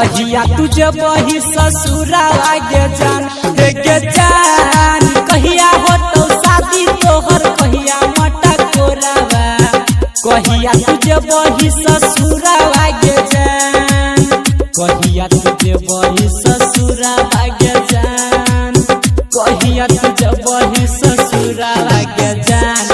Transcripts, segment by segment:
कहिया तुझे वही ससुरा लागे जान देखे जान कहिया हो तो शादी तोहर कहिया मटा कोरावा कहिया तुझे वही ससुरा लागे जान कहिया तुझे वही ससुरा लागे जान कहिया तुझे वही ससुरा लागे जान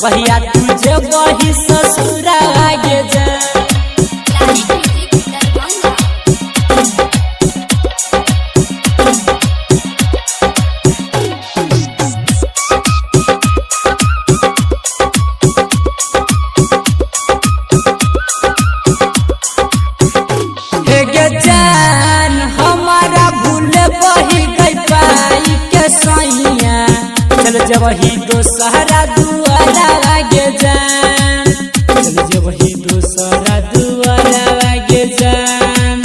कहिया तुझे वही ससुरा लागे जान हे जान हमारा भूल बही गई पाई के सैया चल जब ही दोसरा दुआरा लागे जान चल जब ही दोसरा दुआरा लागे जान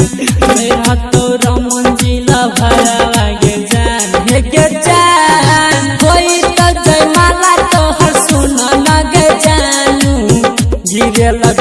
मेरा तो रमन जिला भरा लागे जान हे के जान कोई तो जयमाला तो हर सुन लगे जानू गिरे लग